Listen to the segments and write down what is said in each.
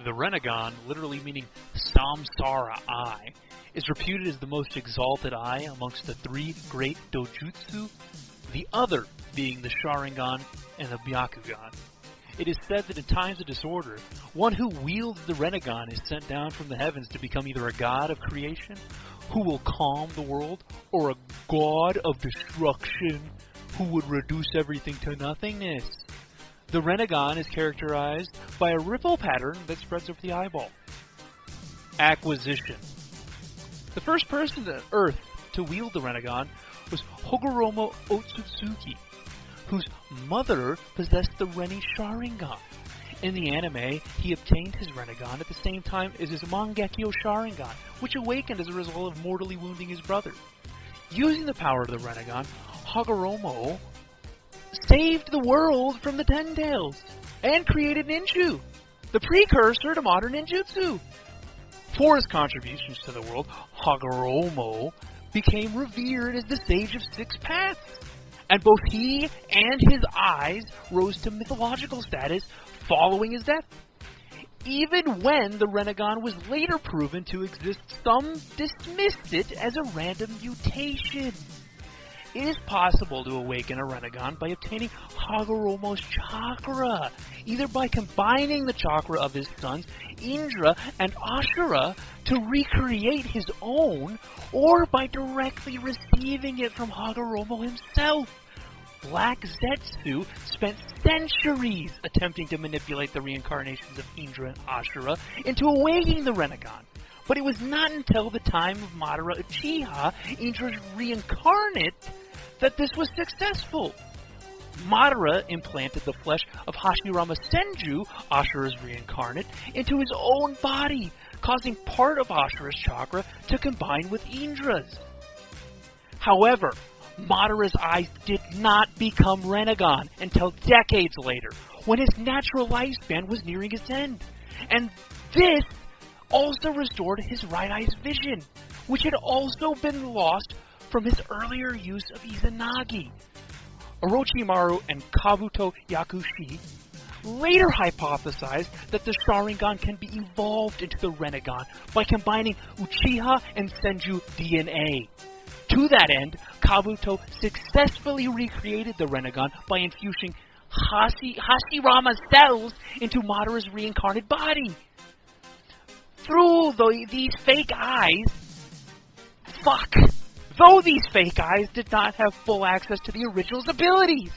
The Rinnegan, literally meaning Saṃsāra Eye, is reputed as the most exalted eye amongst the 3 Great Dōjutsu, the other being the Sharingan and the Byakugan. It is said that in times of disorder, one who wields the Rinnegan is sent down from the heavens to become either a god of creation, who will calm the world, or a god of destruction, who would reduce everything to nothingness. The Rinnegan is characterized by a ripple pattern that spreads over the eyeball. Acquisition. The first person on Earth to wield the Rinnegan was Hagoromo Otsutsuki, whose mother possessed the Renni Sharingan. In the anime, he obtained his Rinnegan at the same time as his Mangekyo Sharingan, which awakened as a result of mortally wounding his brother. Using the power of the Rinnegan, Hagoromo saved the world from the Ten Tails and created ninju, the precursor to modern ninjutsu. For his contributions to the world, Hagoromo became revered as the Sage of 6 Paths, and both he and his eyes rose to mythological status following his death. Even when the Rinnegan was later proven to exist, some dismissed it as a random mutation. It is possible to awaken a Rinnegan by obtaining Hagoromo's chakra, either by combining the chakra of his sons, Indra and Ashura, to recreate his own, or by directly receiving it from Hagoromo himself. Black Zetsu spent centuries attempting to manipulate the reincarnations of Indra and Ashura into awakening the Rinnegan. But it was not until the time of Madara Uchiha, Indra's reincarnate, that this was successful. Madara implanted the flesh of Hashirama Senju, Ashura's reincarnate, into his own body, causing part of Ashura's chakra to combine with Indra's. However, Madara's eyes did not become Rinnegan until decades later, when his natural lifespan was nearing its end. And this also restored his right eye's vision, which had also been lost from his earlier use of Izanagi. Orochimaru and Kabuto Yakushi later hypothesized that the Sharingan can be evolved into the Rinnegan by combining Uchiha and Senju DNA. To that end, Kabuto successfully recreated the Rinnegan by infusing Hashirama's cells into Madara's reincarnate body. Through these fake eyes, though these fake eyes did not have full access to the original's abilities.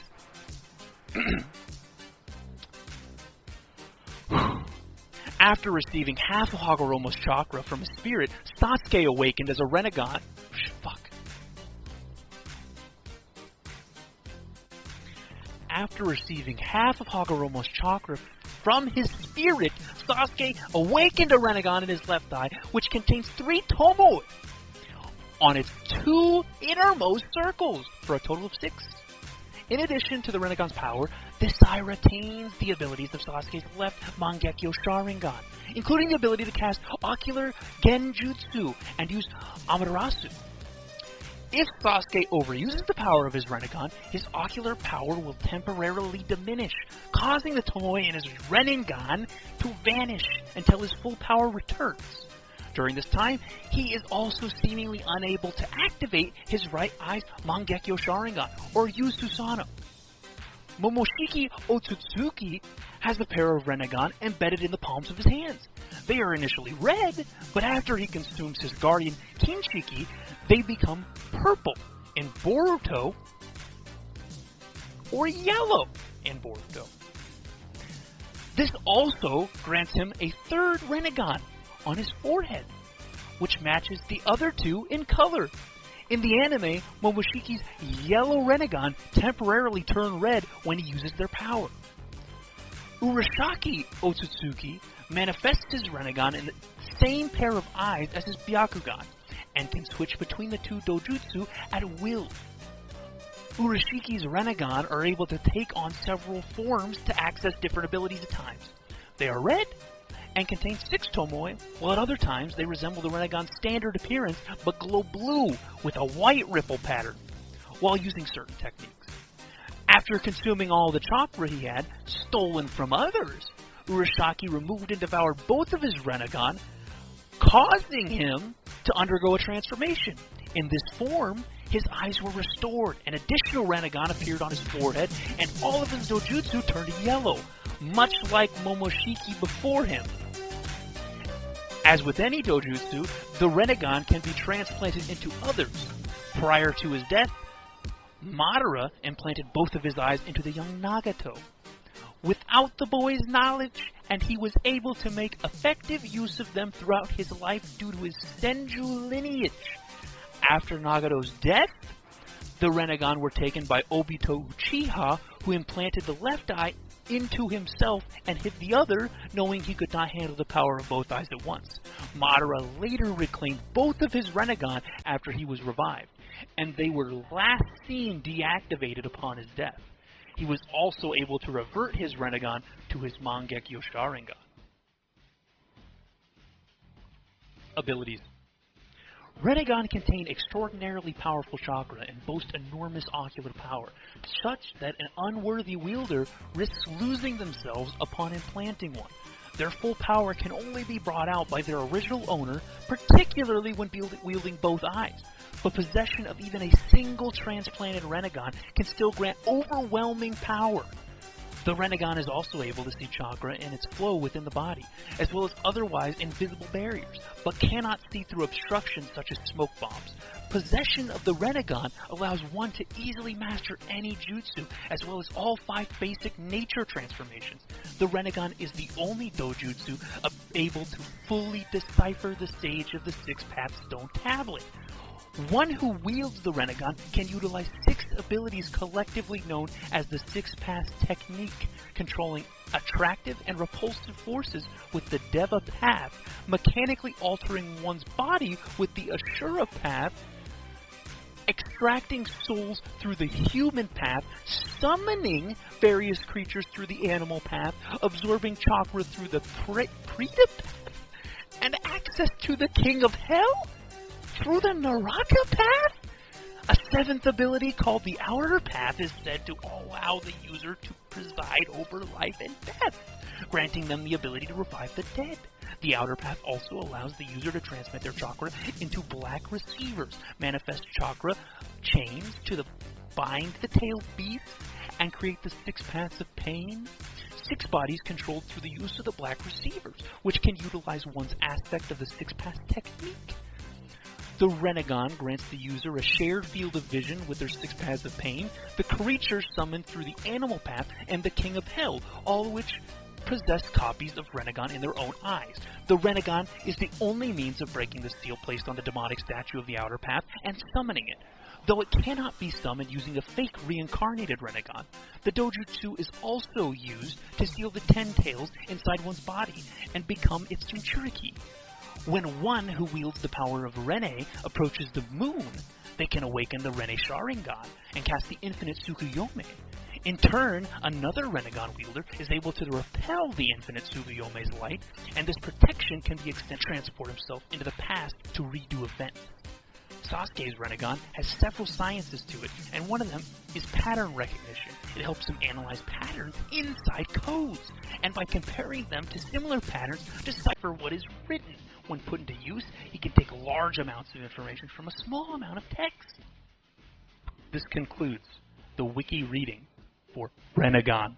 After receiving half of Hagoromo's chakra from his spirit, Sasuke awakened as a Rinnegan. After receiving half of Hagoromo's chakra from his spirit, Sasuke awakened a Rinnegan in his left eye, which contains 3 tomoe on its 2 innermost circles, for a total of 6. In addition to the Rinnegan's power, this eye retains the abilities of Sasuke's left Mangekyo Sharingan, including the ability to cast Ocular Genjutsu and use Amaterasu. If Sasuke overuses the power of his Rinnegan, his ocular power will temporarily diminish, causing the tomoe in his Rinnegan to vanish until his full power returns. During this time, he is also seemingly unable to activate his right eye's Mangekyo Sharingan, or use Susanoo. Momoshiki Otsutsuki has a pair of Rinnegan embedded in the palms of his hands. They are initially red, but after he consumes his guardian Kinshiki, they become purple in Boruto, or yellow in Boruto. This also grants him a 3rd Rinnegan on his forehead, which matches the other 2 in color. In the anime, Momoshiki's yellow Rinnegan temporarily turn red when he uses their power. Urashiki Otsutsuki manifests his Rinnegan in the same pair of eyes as his Byakugan, and can switch between the 2 dojutsu at will. Urashiki's Rinnegan are able to take on several forms to access different abilities at times. They are red, and contain 6 tomoe, while at other times they resemble the Rinnegan's standard appearance, but glow blue with a white ripple pattern, while using certain techniques. After consuming all the chakra he had, stolen from others, Urashaki removed and devoured both of his Rinnegan, causing him to undergo a transformation. In this form, his eyes were restored, an additional Rinnegan appeared on his forehead, and all of his dojutsu turned yellow, much like Momoshiki before him. As with any dojutsu, the Rinnegan can be transplanted into others. Prior to his death, Madara implanted both of his eyes into the young Nagato. Without the boy's knowledge, and he was able to make effective use of them throughout his life due to his Senju lineage. After Nagato's death, the Rinnegan were taken by Obito Uchiha, who implanted the left eye into himself and hid the other, knowing he could not handle the power of both eyes at once. Madara later reclaimed both of his Rinnegan after he was revived, and they were last seen deactivated upon his death. He was also able to revert his Rinnegan to his Mangekyo Sharingan. Abilities. Rinnegan contain extraordinarily powerful chakra and boast enormous ocular power, such that an unworthy wielder risks losing themselves upon implanting one. Their full power can only be brought out by their original owner, particularly when wielding both eyes. But possession of even a single transplanted Rinnegan can still grant overwhelming power. The Rinnegan is also able to see chakra and its flow within the body, as well as otherwise invisible barriers, but cannot see through obstructions such as smoke bombs. Possession of the Rinnegan allows one to easily master any jutsu, as well as all 5 basic nature transformations. The Rinnegan is the only dojutsu able to fully decipher the sage of the 6-path stone tablet. One who wields the Rinnegan can utilize 6 abilities collectively known as the 6-path technique, controlling attractive and repulsive forces with the Deva path, mechanically altering one's body with the Ashura path, extracting souls through the human path, summoning various creatures through the animal path, absorbing chakra through the Preta path, and access to the King of Hell through the Naraka path. A 7th ability called the Outer Path is said to allow the user to preside over life and death, granting them the ability to revive the dead. The Outer Path also allows the user to transmit their chakra into black receivers, manifest chakra chains to bind the tailed beast, and create the 6 paths of pain. 6 bodies controlled through the use of the black receivers, which can utilize one's aspect of the 6-path technique. The Rinnegan grants the user a shared field of vision with their 6 paths of pain, the creatures summoned through the animal path, and the King of Hell, all of which possess copies of Rinnegan in their own eyes. The Rinnegan is the only means of breaking the seal placed on the demonic statue of the Outer Path and summoning it, though it cannot be summoned using a fake reincarnated Rinnegan. The dojutsu is also used to seal the 10 tails inside one's body and become its Jinchuriki. When one who wields the power of Renne approaches the moon, they can awaken the Renne Sharingan and cast the infinite Tsukuyomi. In turn, another Rinnegan wielder is able to repel the infinite Tsukuyomi's light, and this protection can be extended to transport himself into the past to redo events. Sasuke's Rinnegan has several sciences to it, and one of them is pattern recognition. It helps him analyze patterns inside codes, and by comparing them to similar patterns, decipher what is written. When put into use, he can take large amounts of information from a small amount of text. This concludes the wiki reading for Rinnegan.